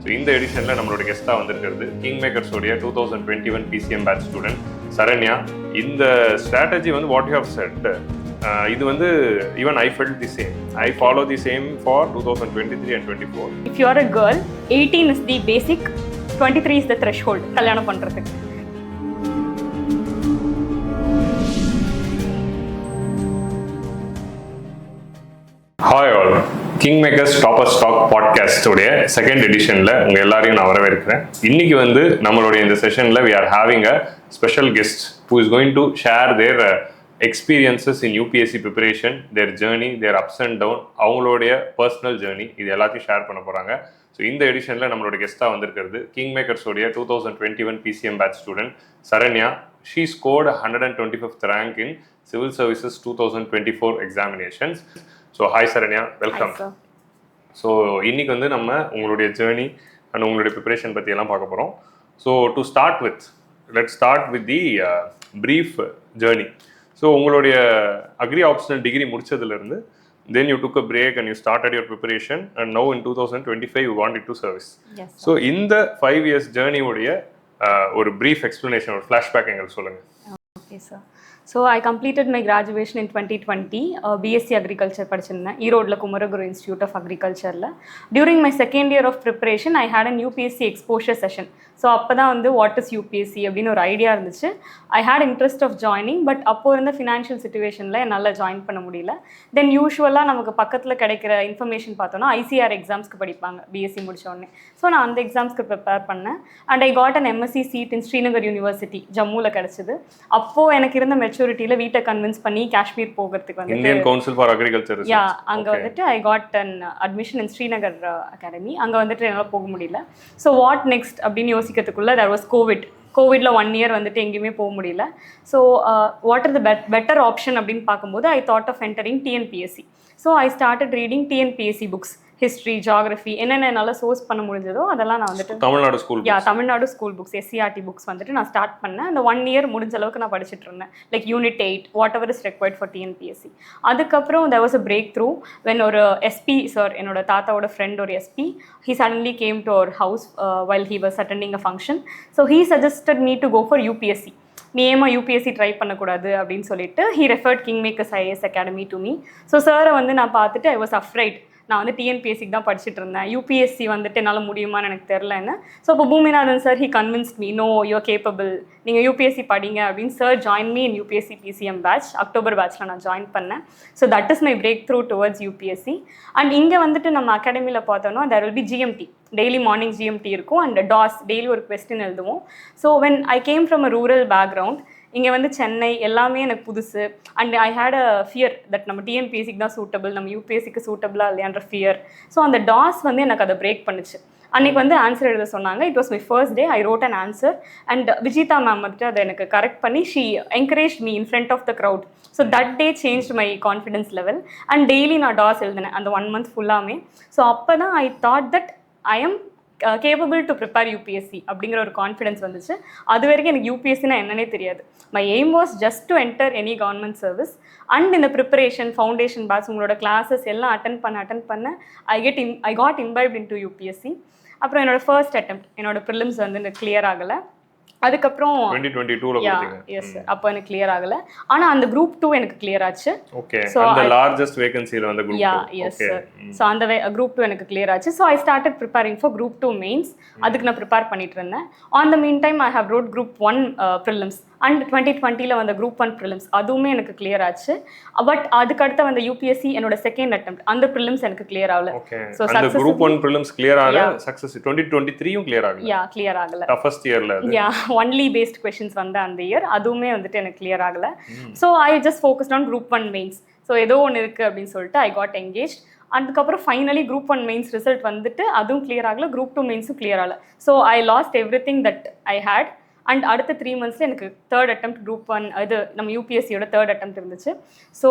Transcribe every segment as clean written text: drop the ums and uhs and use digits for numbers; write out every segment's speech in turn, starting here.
So இந்த எடிஷனில் நம்மளோட கெஸ்ட்டாக வந்திருக்கிறது கிங் மேக்கர்ஸோடைய 2021 PCM பேட்ச் ஸ்டூடெண்ட் சரண்யா. இந்த ஸ்ட்ராட்டஜி வந்து வாட் யூ ஹவ் செட், இது வந்து even I felt the same. I follow the same for 2023 and 24. If you are a girl, 18 is the basic, 23 is the threshold கல்யாணம் பண்ணுறதுக்கு. Hi all, King Makers toppers talk பாட்காஸ்டோடைய second எடிஷனில் உங்கள் எல்லாரையும் நான் வரவேற்கிறேன். இன்னைக்கு வந்து நம்மளுடைய இந்த செஷனில் we are having a special guest who is going to share their experiences in UPSC preparation, their journey, their ups and down, அவங்களுடைய பர்சனல் ஜேர்னி, இது எல்லாத்தையும் ஷேர் பண்ண போகிறாங்க. ஸோ இந்த எடிஷனில் நம்மளோட கெஸ்ட்டாக வந்திருக்கிறது கிங் மேக்கர்ஸோடைய 2021 PCM batch student Saranya. She scored 125th rank in Civil Services 2024 examinations. So hi Saranya, welcome. So இன்னைக்கு வந்து நம்ம உங்களுடைய ஜேர்னி அண்ட் உங்களுடைய ப்ரிப்பரேஷன் பற்றி எல்லாம் பார்க்க போகிறோம். So to start with, let start with the brief journey. So உங்களுடைய அக்ரி ஆப்ஷனல் டிகிரி முடிச்சதுலேருந்து then you took a break and you started your preparation and now in 2025 you want it to service. So இந்த 5 years ஜேர்னியோடைய ஒரு brief explanation, ஒரு flashback எங்களுக்கு சொல்லுங்கள். Okay, sir. So I completed my graduation in 2020, BSc Agriculture படிச்சிருந்தேன் ஈரோடில் Kumaraguru institute of அக்ரிகல்ச்சரில். During my second year of preparation I had an UPSC exposure session. So அப்போ தான் வந்து வாட் இஸ் UPSC அப்படின்னு ஒரு ஐடியா இருந்துச்சு. I had interest of joining, but அப்போ இருந்த ஃபினான்ஷியல் சுச்சுவேஷனில் என்னால் ஜாயின் பண்ண முடியல. தென் யூஸ்வலாக நமக்கு பக்கத்தில் கிடைக்கிற இன்ஃபர்மேஷன் பார்த்தோன்னா ICR எக்ஸாம்ஸ்க்கு படிப்பாங்க BSc முடித்தோடனே. ஸோ நான் அந்த எக்ஸாம்ஸ்க்கு ப்ரிப்பேர் பண்ணேன் and I got an MSc seat in Srinagar university ஜம்முவில் கிடச்சிது. அப்போது எனக்கு இருந்த மெச்சூரிட்டியில் வீட்டை கன்வின்ஸ் பண்ணி காஷ்மீர் போகிறதுக்கு வந்து இந்தியன் கவுன்சில் ஃபார் அக்ரிகல்ச்சர், அங்கே வந்துட்டு I got an admission in Srinagar academy. அங்கே வந்துட்டு என்னால் போக முடியல. ஸோ வாட் நெக்ஸ்ட் அப்படின்னு யோசிக்கிறதுக்குள்ளே தேர் வாஸ் கோவிட்ல 1 year வந்துட்டு எங்கேயுமே போக முடியல. So what are the better option அப்படின்னு பார்க்கும்போது I thought of entering TNPSC. So I started reading TNPSC books, history, geography, என்னென்ன என்னால் சோர்ஸ் பண்ண முடிஞ்சதோ அதெல்லாம் நான் வந்துட்டு Tamil Nadu school books SCRT books வந்துட்டு நான் ஸ்டார்ட் பண்ணேன். அந்த 1 year முடிஞ்ச அளவுக்கு நான் படிச்சுட்டு இருந்தேன். Like Unit 8 what ever is required for TNPSC. அதுக்கப்புறம் there was a breakthrough when ஒரு SP சார், என்னோட தாத்தாவோட ஃப்ரெண்ட் ஒரு SP, he suddenly came to our house while he was attending a function. So he suggested me to go for UPSC. நீ ஏமா UPSC try பண்ணக்கூடாது அப்படின்னு சொல்லிட்டு he referred King Makers IAS Academy to me. So சாரை வந்து நான் பார்த்துட்டு I was afraid. நான் வந்து TNPSCக்கு தான் படிச்சுட்டு இருந்தேன், UPSC வந்துட்டு என்னால் முடியுமான்னு எனக்கு தெரிலன்னு. ஸோ இப்போ Boominathan sir he convinced me, no you're capable, நீங்கள் UPSC படிங்க அப்படின்னு sir join me in UPSC PCM batch. October பேட்ச்சில் நான் ஜாயின் பண்ணேன். So that is my breakthrough towards UPSC. And இங்கே வந்துட்டு நம்ம அகாடமியில் பார்த்தோன்னா there will be GMT, daily morning GMT இருக்கும் அண்ட் DOS டெய்லி ஒரு கொஸ்டின் எழுதுவோம். So when I came from a rural background, இங்கே வந்து சென்னை எல்லாமே எனக்கு புதுசு and I had a fear that நம்ம TNPSCக்கு தான் சூட்டபிள், நம்ம UPSCக்கு சூட்டபிளாக இல்லையான்ற ஃபியர். ஸோ அந்த DOS வந்து எனக்கு அதை பிரேக் பண்ணுச்சு. அன்றைக்கி வந்து ஆன்சர் எழுத சொன்னாங்க. It was my first day. I wrote an answer and Vijitha ma'am வந்துட்டு அதை எனக்கு கரெக்ட் பண்ணி she encourage me in front of the crowd. So that day change my confidence level and daily நான் DOS எழுதினேன் அந்த 1 month ஃபுல்லாமே. So அப்போ தான் I thought that I am capable to prepare UPSC அப்படிங்கிற ஒரு கான்ஃபிடன்ஸ் வந்துச்சு. அது வரைக்கும் எனக்கு UPSCனா என்னன்னே தெரியாது. My aim was just to enter any government service. And இந்த ப்ரிப்பரேஷன், ஃபவுண்டேஷன் பேட்ச், உங்களோட கிளாஸஸ் எல்லாம் அட்டன் பண்ண I got imbibed in to UPSC. அப்புறம் என்னோட ஃபர்ஸ்ட் அட்டெம்ப்ட், என்னோட ப்ரிலிம்ஸ் வந்து கிளியர் ஆகலை. அதுக்கப்புறம் 2022ல கொடுத்தீங்க. எஸ் சார், அப்போ எனக்கு கிளியர் ஆகல. ஆனா அந்த குரூப் 2 எனக்கு கிளியர் ஆச்சு. ஓகே, அந்த லார்ஜஸ்ட் வேகன்சில வந்த குரூப் 2. Yes sir. சோ அந்த குரூப் 2 எனக்கு கிளியர் ஆச்சு. So I started preparing for group 2 mains. அதுக்கு நான் ப்ரிப்பேர் பண்ணிட்டு இருந்தேன். On the mean time I have wrote group 1 prelims and 2020ல வந்த குரூப் 1 ப்ரிலிம்ஸ் அதுவுமே எனக்கு கிளியர் ஆச்சு. பட் அதுக்கு அடுத்த வந்த UPSC என்னோட செகண்ட் அட்டெம்ப்ட், அந்த ப்ரிலிம்ஸ் எனக்கு கிளியர் ஆகல. சோ அந்த குரூப் 1 ப்ரிலிம்ஸ் கிளியர் ஆகல, சக்சஸ் 2023யும் கிளியர் ஆகல. கிளியர் ஆகல. ஃபர்ஸ்ட் இயர்ல ஒன்லி பேஸ்ட் क्वेश्चंस வந்த அந்த இயர் அதுவுமே வந்துட்டு எனக்கு கிளியர் ஆகல. So I just focused on group 1 mains. So ஏதோ ஒன்று இருக்குது அப்படின்னு சொல்லிட்டு ஐ காட் என்கேஜ். அதுக்கப்புறம் ஃபைனலி குரூப் 1 மெயின்ஸ் ரிசல்ட் வந்துட்டு அதுவும் கிளியர் ஆகல, குரூப் 2 மெயின்ஸும் கிளியர் ஆகல. So I lost everything that I had. And அடுத்த 3 months எனக்கு தேர்ட் அட்டெம்ப்ட் குரூப் 1, அது நம்ம UPSCயோட தேர்ட் அட்டெம்ப்ட் இருந்துச்சு. ஸோ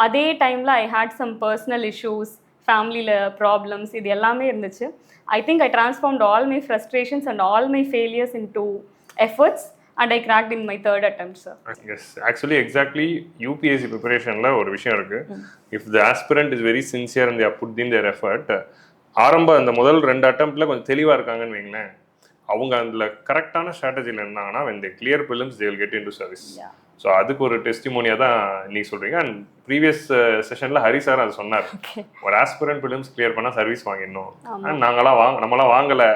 அதே டைமில் ஐ ஹேட் சம் பர்சனல் இஷ்யூஸ், ஃபேமிலியில் ப்ராப்ளம்ஸ், இது எல்லாமே இருந்துச்சு. I think I ட்ரான்ஸ்ஃபார்ம்ட் all my frustrations and all my failures in to efforts and I cracked in my third attempt, sir. Yes, actually exactly UPSC preparation la ஒரு விஷயம் இருக்கு. If the aspirant is very sincere and they have put in their effort, ஆரம்ப அந்த முதல் 2 அட்டம்ப்ட்ல கொஞ்சம் தெளிவாக இருக்காங்கன்னு வைங்களேன், அவங்க அதில் கரெக்டான ஸ்ட்ராட்டஜியில் இருந்தாங்கன்னா when they clear prelims they will get into service. So அதுக்கு ஒரு டெஸ்டிமோனியாக தான் நீ சொல்கிறீங்க. அண்ட் ப்ரீவியஸ் செஷனில் ஹரி சார் அது சொன்னார், ஒரு ஆஸ்பிரண்ட் ஃபிலிம்ஸ் கிளியர் பண்ணால் சர்வீஸ் வாங்கிடணும். அண்ட் நம்மளாம் வாங்கலை,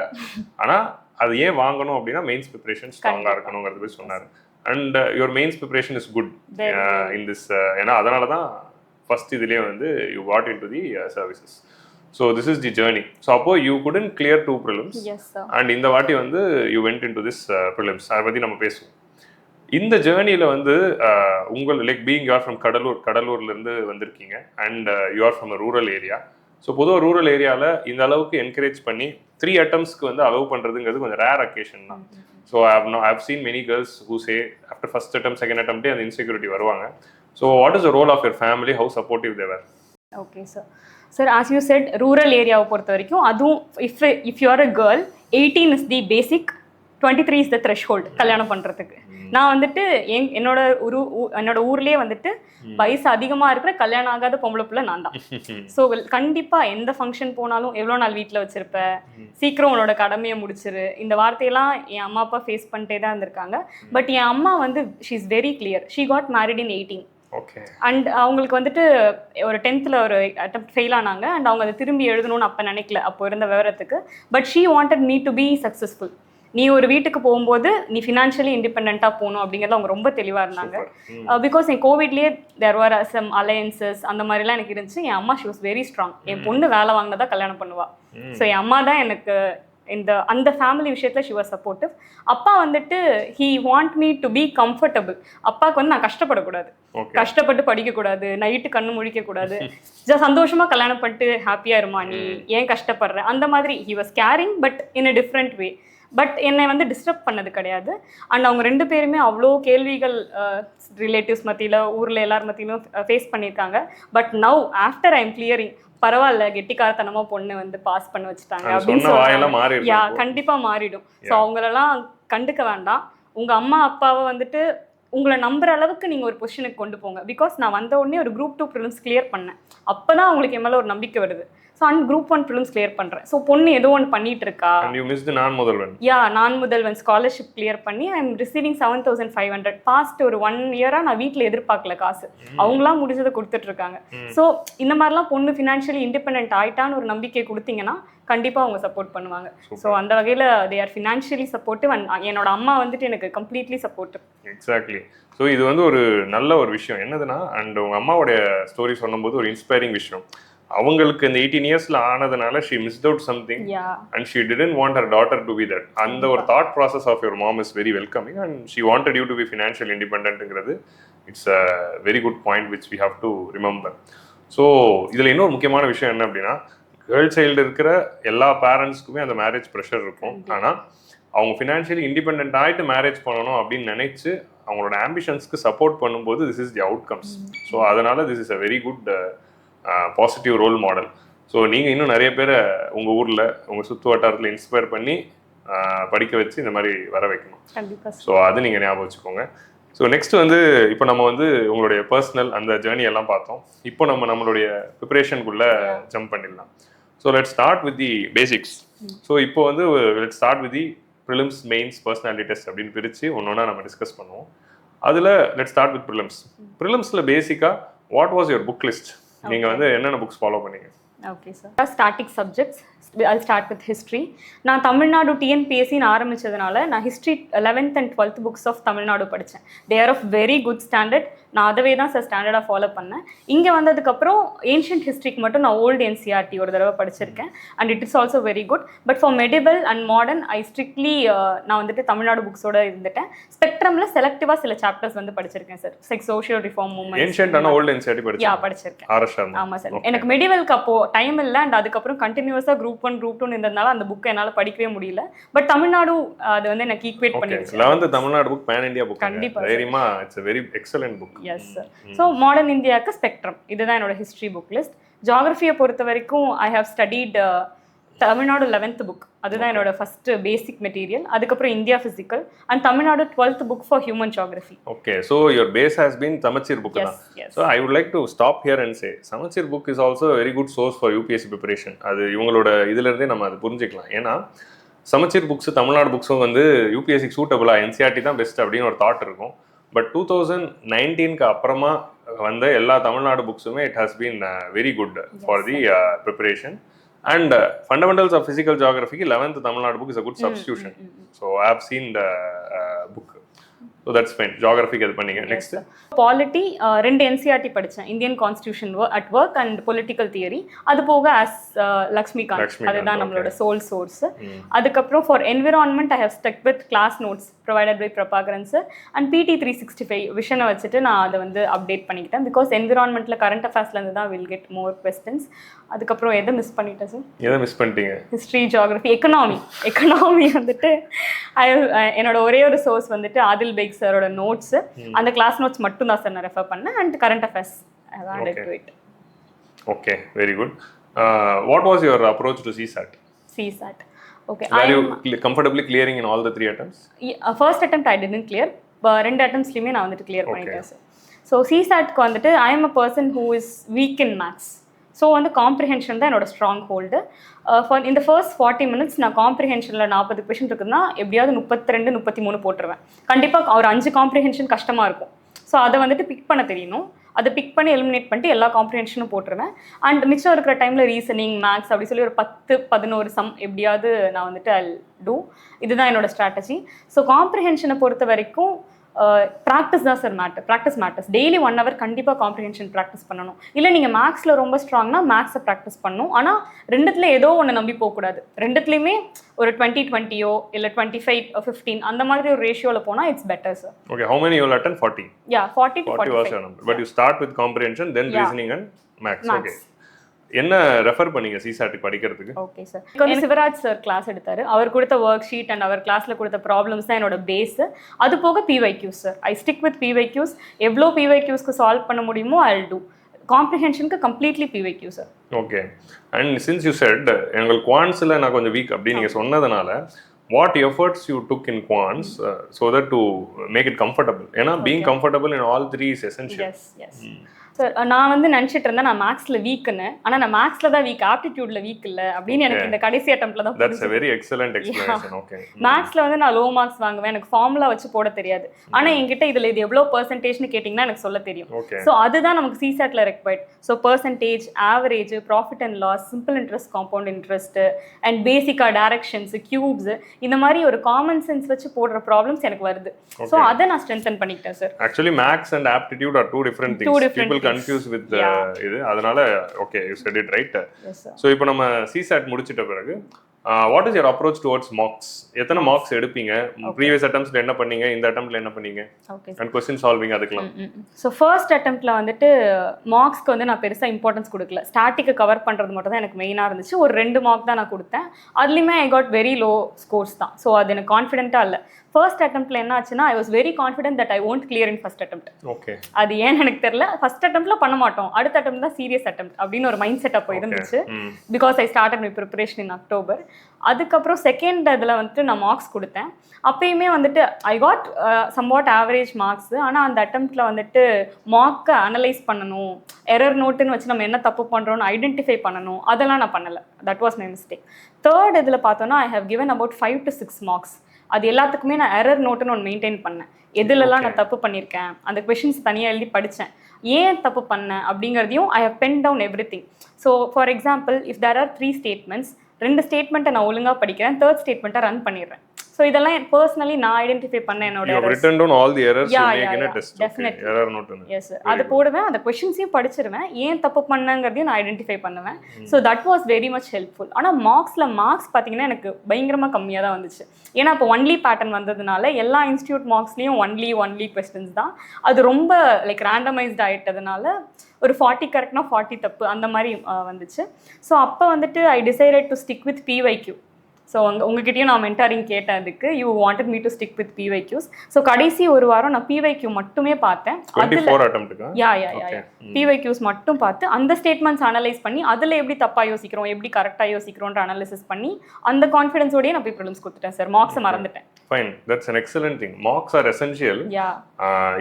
ஆனால் அது ஏன் வாங்கணும் அப்படின்னா மெயின்ஸ் ப்ரிப்பரேஷன் ஸ்ட்ராங்காக இருக்கணுங்கிறது போய் சொன்னார். And your mains preparation is good in this. ஏன்னா அதனால தான் ஃபர்ஸ்ட் இதுலேயே வந்து you got in to the services. So this is the journey. So அப்போ you couldn't clear 2 prelims and இந்த வாட்டி வந்து you went in to this prelims. அதை பற்றி நம்ம பேசுவோம். இந்த ஜேர்னியில் வந்து உங்கள் லைக் பீயிங் யூஆர் ஃப்ரம் கடலூர்லேருந்து வந்திருக்கீங்க and you're from a rural area. So பொதுவாக ரூரல் ஏரியாவில் இந்த அளவுக்கு என்கரேஜ் பண்ணி 3 அட்டம்ஸ்க்கு வந்து அலோவ் பண்ணுறதுங்கிறது கொஞ்சம் ரேர் அக்கேஷன் தான். So I've seen many girls who say after first attempt second அட்டம்ப்டே அந்த இன்செக்யூரிட்டி வருவாங்க. So what is the role of your family, how supportive they were? Okay sir as you said rural ஏரியாவை பொறுத்த வரைக்கும் அதுவும் if you are a girl 18 is the basic, 23 is the threshold கல்யாணம் பண்ணுறதுக்கு. நான் வந்துட்டு என்னோட ஊர்லேயே வந்துட்டு வயசு அதிகமாக இருக்கிற கல்யாணம் ஆகாத பொம்பளை பிள்ளை நான் தான். ஸோ கண்டிப்பாக எந்த ஃபங்க்ஷன் போனாலும் எவ்வளோ நாள் வீட்டில் வச்சிருப்ப, சீக்கிரம் உன்னோட கடமையை முடிச்சிரு, இந்த வார்த்தையெல்லாம் என் அம்மா அப்பா ஃபேஸ் பண்ணிட்டே தான் இருந்திருக்காங்க. பட் என் அம்மா வந்து she is very clear. She got married in 18 and அவங்களுக்கு வந்துட்டு ஒரு 10th ஒரு அட்டெம்ப்ட் ஃபெயில் ஆனாங்க அண்ட் அவங்க அதை திரும்பி எழுதணும்னு அப்போ நினைக்கல அப்போ இருந்த விவரத்துக்கு. But she wanted me to be successful. நீ ஒரு வீட்டுக்கு போகும்போது நீ ஃபினான்ஷியலி இண்டிபெண்ட்டாக போகணும் அப்படிங்கிறது அவங்க ரொம்ப தெளிவாக இருந்தாங்க. பிகாஸ் என் கோவிட்லேயே தேர் ஆர் சம் அலையன்சஸ் அந்த மாதிரிலாம் எனக்கு இருந்துச்சு. என் அம்மா ஷி வாஸ் வெரி ஸ்ட்ராங். என் பொண்ணு வேலை வாங்கினதா கல்யாணம் பண்ணுவா. ஸோ என் அம்மா தான் எனக்கு அந்த ஃபேமிலி விஷயத்தில் ஷி வாஸ் சப்போர்ட்டிவ். அப்பா வந்துட்டு he want me to be comfortable. அப்பாவுக்கு வந்து நான் கஷ்டப்படக்கூடாது, கஷ்டப்பட்டு படிக்கக்கூடாது, நைட்டு கண்ணு முழிக்கக்கூடாது, சந்தோஷமாக கல்யாணம் பண்ணிட்டு ஹாப்பியாக இருமா, நீ ஏன் கஷ்டப்படுற, அந்த மாதிரி he was caring but in a different way. But என்னை வந்து டிஸ்டர்ப் பண்ணது கிடையாது. அண்ட் அவங்க 2 பேருமே அவ்வளோ கேள்விகள் ரிலேட்டிவ்ஸ் மத்தியில் ஊரில் எல்லார் மத்தியிலும் ஃபேஸ் பண்ணியிருக்காங்க. But now after I am clearing பரவாயில்ல கெட்டிக்காரத்தனமாக பொண்ணு வந்து பாஸ் பண்ண வச்சுட்டாங்க அப்படின்னு சொல்லி கண்டிப்பாக மாறிடும். ஸோ அவங்களெல்லாம் கண்டுக்க வேண்டாம். உங்கள் அம்மா அப்பாவை வந்துட்டு உங்களை நம்புற அளவுக்கு நீங்கள் ஒரு பொசிஷனுக்கு கொண்டு போங்க. பிகாஸ் நான் வந்த உடனே ஒரு Group 2 ப்ரிலிம்ஸ் கிளியர் பண்ணேன். அப்போ தான் அவங்களுக்கு என் மேலே ஒரு நம்பிக்கை வருது. So and Group 1 prelims clear பண்ணுறேன். ஸோ பொண்ணு ஏதோ ஒன்று பண்ணிட்டு இருக்கா. நான் முதல்வன் ஸ்காலர்ஷிப் கிளியர் பண்ணி ஐ எம் ரிசீவிங் 7,500. பாஸ்ட் ஒரு 1 இயராக நான் வீட்டில் எதிர்பார்க்கல காசு, அவங்களாம் முடிஞ்சதை கொடுத்துட்டு இருக்காங்க. ஸோ இந்த மாதிரிலாம் பொண்ணு ஃபினான்ஷியலி இண்டிபெண்ட் ஆயிட்டான்னு ஒரு நம்பிக்கை கொடுத்தீங்கன்னா கண்டிப்பாக அவங்க சப்போர்ட் பண்ணுவாங்க. ஸோ அந்த வகையில் they are financially supportive and என்னோட அம்மா வந்துட்டு எனக்கு கம்ப்ளீட்லி சப்போர்ட்டிவ். எக்ஸாக்ட்லி. ஸோ இது வந்து ஒரு நல்ல ஒரு விஷயம் என்னதுன்னா, அண்ட் உங்கள் அம்மாவோடைய ஸ்டோரி சொல்லும்போது ஒரு இன்ஸ்பைரிங் விஷயம். அவங்களுக்கு இந்த 18 இயர்ஸ்ல ஆனதுனால she missed out something and she didn't want her daughter to be that. அந்த ஒரு thought process of your mom is very welcoming and she wanted you to be financially independentங்கிறது it's a very good point which we have to remember. So இதில் இன்னொரு முக்கியமான விஷயம் என்ன அப்படின்னா, girl child இருக்கிற எல்லா பேரண்ட்ஸ்க்குமே அந்த மேரேஜ் ப்ரெஷர் இருக்கும். ஆனால் அவங்க ஃபினான்ஷியலி இண்டிபெண்ட் ஆகிட்டு மேரேஜ் பண்ணணும் அப்படின்னு நினைச்சு அவங்களோட ஆம்பிஷன்ஸ்க்கு சப்போர்ட் பண்ணும்போது this is the outcomes. So அதனால this is a very good positive role model. So நீங்கள் இன்னும் நிறைய பேரை உங்கள் ஊரில் உங்கள் சுற்று வட்டாரத்தில் இன்ஸ்பயர் பண்ணி படிக்க வச்சு இந்த மாதிரி வர வைக்கணும். ஸோ அது நீங்கள் ஞாபகம் வச்சுக்கோங்க. ஸோ நெக்ஸ்ட் வந்து இப்போ நம்ம வந்து உங்களுடைய பர்சனல் அந்த ஜேர்னி எல்லாம் பார்த்தோம். இப்போ நம்மளுடைய ப்ரிப்பரேஷனுக்குள்ளே ஜம்ப் பண்ணிடலாம். So let start with the basics. So இப்போ வந்து let start with the prelims, mains, personality test அப்படின்னு பிரித்து ஒன்றா நம்ம டிஸ்கஸ் பண்ணுவோம். அதில் லெட் ஸ்டார்ட் வித் ப்ரிலிம்ஸ். ப்ரிலிம்ஸில் பேசிக்காக what was your book list? நீங்கள் வந்து என்னென்ன புக்ஸ் ஃபாலோ பண்ணீங்க? Okay sir, static subjects I start with history. நான் தமிழ்நாடு டிஎன்பிஎஸ்சின்னு ஆரம்பித்ததுனால நான் history 11th and 12th books of Tamil Nadu படித்தேன். They are of very good standard. நான் அதவே தான் சார் ஸ்டாண்டர்டாக ஃபாலோ பண்ணேன். இங்கே வந்ததுக்கப்புறம் ஏன்ஷியன்ட் ஹிஸ்ட்ரிக்கு மட்டும் நான் ஓல்டு என்சிஆர்டி ஒரு தடவை படிச்சிருக்கேன் and it is also very good. But for medieval and modern I strictly நான் வந்துட்டு தமிழ்நாடு புக்ஸோட இருந்துட்டேன். ஸ்பெக்ட்ரமில் செலக்டிவாக சில சாப்டர்ஸ் வந்து படிச்சிருக்கேன் sir. Sex social reform movement படிச்சிருக்கேன். ஆமாம் சார், எனக்கு மெடிவலுக்கு அப்போ டைம் இல்லை அண்ட் அதுக்கப்புறம் கண்டினியூஸாக Group 1 Group 2 இருந்ததுனால அந்த புக்கை என்னால் படிக்கவே முடியல. பட் தமிழ்நாடு அது வந்து எனக்கு ஈக்குவேட் பண்ணிடுச்சு. 11th Tamil Nadu book pan India book. கண்டிப்பாக தைரியமா, it's a very excellent book. Yes sir. So modern இந்தியாவுக்கு ஸ்பெக்ட்ரம், இதுதான் என்னோட ஹிஸ்ட்ரி புக் லிஸ்ட். ஜியாகிரஃபியை பொறுத்த வரைக்கும் I have studied Tamil Nadu 11th book, அதுதான் என்னோட ஃபர்ஸ்ட் பேசிக் மெட்டீரியல். அதுக்கப்புறம் India physical and Tamil Nadu 12th book for human geography. Okay, so your base has been Samachir book. Yes, yes. So I would like to stop here and say Samachir book is also a very good source for UPSC preparation. அது இவங்களோட இதுல இருந்தே நம்ம அது புரிஞ்சுக்கலாம். ஏன்னா சமச்சீர் books Tamil Nadu புக்ஸும் வந்து யூபிஎஸ்சிக்கு சூட்டபுளா, என்சிஆர்டி தான் பெஸ்ட் அப்படின்னு ஒரு தாட் இருக்கும். பட் 2019க்கு அப்புறமா வந்த எல்லா தமிழ்நாடு புக்ஸுமே it has been very good for the preparation. And fundamentals of physical ஜியோகிராஃபிக்கு 11th Tamil Nadu book is a good substitution. So I have seen the book. So that's fine. ஜியோகிராஃபிக்கு அது பண்ணீங்க. நெக்ஸ்ட் பாலிட்டி 2 என்சிஆர்டி படித்தேன், Indian constitution at work and political theory. அது போக as Laxmikanth, அதுதான் நம்மளோட sole source. அதுக்கப்புறம் for environment I have stuck with class notes provided by Prabhakaran sir and பிடி 365 விஷனை வச்சுட்டு நான் அதை வந்து அப்டேட் பண்ணிக்கிட்டேன். பிகாஸ் என்விரான்மெண்ட்டில் கரண்ட் அஃபேர்ஸ்லேருந்து தான் வில் கெட் மோர் கொஸ்டின்ஸ். அதுக்கப்புறம் எதை மிஸ் பண்ணிட்டேன் சார்? எதை மிஸ் பண்ணிட்டீங்க? ஹிஸ்ட்ரி, ஜியோகிராஃபி, எக்கனாமி வந்துட்டு என்னோட ஒரே ஒரு சோர்ஸ் வந்துட்டு ஆதில் பேக் சாரோட நோட்ஸ். அந்த கிளாஸ் நோட்ஸ் மட்டும் தான் சார் நான் ரெஃபர் பண்ணேன். And current affairs okay, very good. What was your approach to CSAT? Okay, Were you comfortably clearing in all the 3 attempts? First attempt I didn't clear, but 2 attemptsலயுமே நான் வந்துட்டு clear பண்ணிட்டேன் sir. So சிசாட்க்கு வந்துட்டு I am a person who is weak in maths. So வந்து comprehension தான் என்னோட strong hold. இந்த first 40 minutes நான் காம்ப்ரிஹென்ஷனில் 40 question இருக்குதுன்னா எப்படியாவது 32 33 போட்டுருவேன். கண்டிப்பாக ஒரு 5 காம்ப்ரிஹென்ஷன் கஷ்டமாக இருக்கும். ஸோ அதை வந்துட்டு பிக் பண்ண தெரியணும். அதை பிக் பண்ணி எலிமினேட் பண்ணிட்டு எல்லா காம்ப்ரிஹென்ஷனும் போட்டுருவேன். அண்ட் மிச்சம் இருக்கிற டைமில் ரீசனிங், மேக்ஸ் அப்படி சொல்லி ஒரு 10-11 சம் எப்படியாவது நான் வந்துட்டு ஐ டூ. இதுதான் என்னோட ஸ்ட்ராட்டஜி. ஸோ காம்ப்ரிஹென்ஷனை பொறுத்த வரைக்கும் ப்ராக்டிஸ் தான் sir practice matters. Daily 1 hour கண்டிப்பாக காம்ப்ரிஹென்ஷன் ப்ராக்டிஸ் பண்ணணும். இல்லை நீங்கள் மேக்ஸில் ரொம்ப ஸ்ட்ராங்னா மேக்ஸை ப்ராக்டிஸ் பண்ணணும். ஆனால் 2த்துல ஏதோ ஒன்று நம்பி போகக்கூடாது. 2த்துலேயுமே ஒரு 20-20 இல்லை 25-15 அந்த மாதிரி ஒரு ரேஷியோவில் போனால் it's better sir. Okay, how many you will attend? 40? Yeah, 40 to 45. was your number. But you start with comprehension, then reasoning and maths. Okay. என்ன ரெஃபர் பண்ணீங்க சிசாட்டுக்கு படிக்கிறதுக்கு? ஓகே சார், கொஞ்சம் சிவராஜ் சார் கிளாஸ் எடுத்தாரு. அவர் கொடுத்த ஒர்க் ஷீட் அண்ட் அவர் கிளாஸ்ல கொடுத்த problems தான் என்னோட பேஸ். அது போக PYQs sir. I stick with PYQs. எவ்வளோ பிவைக்யூஸ்க்கு சால்வ் பண்ண முடியுமோ ஐ வில் டூ. காம்ப்ரிஹென்ஷனுக்கு completely PYQ sir. Okay. And since you said எங்களுக்கு குவான்ஸில் நான் கொஞ்சம் வீக் அப்படின்னு நீங்கள் சொன்னதுனால what efforts you took in quants so that to make it comfortable? ஏன்னா being comfortable in all 3 is essential. Yes. Sir நான் வந்து நினச்சிட்டு இருந்தேன் நான் மேக்ஸில் வீக்குன்னு. ஆனால் நான் மேக்ஸில் தான் வீக், ஆப்டிடியூட்ல வீக் இல்லை அப்படின்னு எனக்கு இந்த கடைசி அட்டம்ப்ட்ல தான். That's a very excellent explanation. Okay. மேக்ஸில் வந்து நான் லோ மார்க்ஸ் வாங்குவேன். எனக்கு ஃபார்முலா வச்சு போட தெரியாது. ஆனால் என்கிட்ட இதில் இது எவ்வளோ பர்சன்டேஜ்னு கேட்டிங்கன்னா எனக்கு சொல்ல தெரியும். ஸோ அதுதான் நமக்கு சிசாட்ல required. So percentage, average, profit and loss, simple interest, compound interest and பேசிக்காக டைரக்ஷன்ஸ், கியூப்ஸ், இந்த மாதிரி ஒரு காமன் சென்ஸ் வச்சு போடுற ப்ராப்ளம்ஸ் எனக்கு வருது. ஸோ அதை நான் ஸ்ட்ரென்தன் பண்ணிக்கிட்டேன் sir. Actually maths and aptitude are two different things. People confuse with இது. அதனால okay, you said it right. So இப்போ நம்ம சிசாட் முடிச்சிட்ட பிறகு what is your approach towards mocks? எத்தனை மார்க்ஸ் எடுப்பீங்க? ப்ரீவியஸ் அட்டெம்ப்ட்ஸ்ல என்ன பண்ணீங்க? இந்த அட்டெம்ப்ட்ல என்ன பண்ணீங்க? அண்ட் क्वेश्चन சால்விங் அதுக்கெல்லாம். ஸோ ஃபர்ஸ்ட் அட்டெம்ப்ட்ல வந்துட்டு மார்க்ஸ்க்கு வந்து நான் பெருசா இம்பார்ட்டன்ஸ் கொடுக்கல. ஸ்டாட்டிக்கை கவர் பண்றது மட்டும் தான் எனக்கு மெயினா இருந்துச்சு. ஒரு 2 மார்க் தான் நான் கொடுத்தேன். அதுலயுமே I got very low scores தான். ஸோ அது எனக்கு கான்ஃபிடென்ட்டா இல்லை. ஃபர்ஸ்ட் அட்டெம்ப்ட்ல என்ன ஆச்சுன்னா ஐ was very confident that I won't clear in first attempt. Okay. அது ஏன்னு எனக்கு தெரியல. ஃபர்ஸ்ட் அட்டெம்ப்ட்ல பண்ண மாட்டோம், அடுத்த அட்டெம்ப்ட் தான் சீரியஸ் அட்டெம்ப்ட் அப்படின்னு ஒரு மைண்ட் செட் அப்போ இருந்துச்சு. Because I started my preparation in October. அதுக்கப்புறம் செகண்ட் இதில் வந்துட்டு நான் மார்க்ஸ் கொடுத்தேன். அப்பயுமே வந்துட்டு I got somewhat average marks. ஆனால் அந்த அட்டெம்ப்ட்ல வந்துட்டு மார்க்கை அனலைஸ் பண்ணணும், எரர் நோட்டுன்னு வச்சு நம்ம என்ன தப்பு பண்ணுறோன்னு ஐடென்டிஃபை பண்ணணும், அதெல்லாம் நான் பண்ணலை. That was my mistake. Third இதில் பார்த்தோன்னா I have given about 5 to 6 marks. அது எல்லாத்துக்குமே நான் எரர் நோட்டுன்னு ஒன்று மெயின்டைன் பண்ணேன். எதுலலாம் நான் தப்பு பண்ணியிருக்கேன், அந்த கொஷின்ஸ் தனியாக எழுதி படித்தேன். ஏன் தப்பு பண்ணேன் அப்படிங்கிறதையும் I have pen down everything. So for example if there are 3 statements, 2 ஸ்டேட்மெண்ட்டை நான் ஒழுங்காக படிக்கிறேன், 3rd ஸ்டேட்மெண்ட்டை ரன் பண்ணிடுறேன். ஸோ இதெல்லாம் பர்சனலி நான் ஐடென்டிஃபை பண்ண என்னோட written down all the errors you make in a test. Definitely. error note. Yes sir. அது போடுவேன், அந்த क्वेश्चंஸையும் படிச்சிருவேன், ஏன் தப்பு பண்ணங்கறதையும் நான் ஐடென்டிஃபை பண்ணுவேன். So that was very much helpful. ஆனால் மார்க்ஸ் பார்த்தீங்கன்னா எனக்கு பயங்கரமாக கம்மியாக தான் வந்துச்சு. ஏன்னா இப்போ ஒன்லி பேட்டர்ன் வந்ததுனால எல்லா இன்ஸ்டியூட் மார்க்ஸ்லையும் ஒன்லி கொஸ்டின்ஸ் தான். அது ரொம்ப லைக் ரேண்டமைஸ்ட் ஆகிட்டதுனால ஒரு 40 கரெக்ட்னா 40 தப்பு அந்த மாதிரி வந்துச்சு. ஸோ அப்போ வந்துட்டு I decided to stick with PYQ. So உங்ககிட்டயும் நான் மென்டாரிங் கேட்டேன். அதுக்கு you wanted me to stick with PYQs. So கடைசி ஒரு வாரம் நான் பிவைக்யூ மட்டுமே பார்த்தேன். 24 அட்டெம்ப்ட்க்கு யா பிவைக்யூஸ் மட்டும் பார்த்து அந்த ஸ்டேட்மெண்ட்ஸ் அனலைஸ் பண்ணி அதில் எப்படி தப்பாக யோசிக்கிறோம், எப்படி கரெக்டாக யோசிக்கிறோன்ற அனாலிசிஸ் பண்ணி அந்த கான்ஃபிடன்ஸோடய நான் போய் ப்ரிலிம்ஸ் கொடுத்துட்டேன் சார். மார்க்ஸை மறந்துட்டேன். Fine, that's an excellent thing. Marks are essential. Yeah.